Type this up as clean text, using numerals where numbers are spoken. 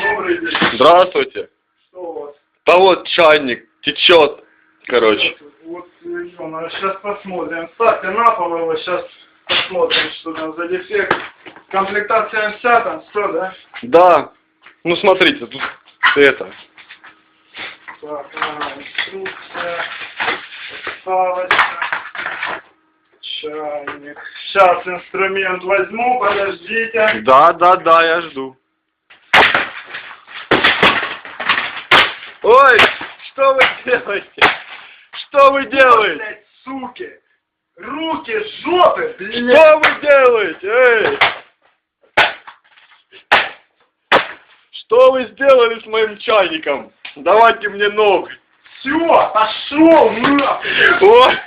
Добрый день. Здравствуйте. Что у вас? Да вот чайник течет, короче. Вот, сейчас посмотрим. Ставьте на пол его, сейчас посмотрим, что там за дефект. Комплектация вся там, все, да? Да. Ну смотрите, тут это. Так, инструкция, ставочка, чайник. Сейчас инструмент возьму, подождите. Да, я жду. Ой, что вы делаете? Что вы делаете? Блять, суки! Руки, жопы, блядь! Что вы делаете? Эй! Что вы сделали с моим чайником? Давайте мне новый. Все, пошел, нахуй! Ой!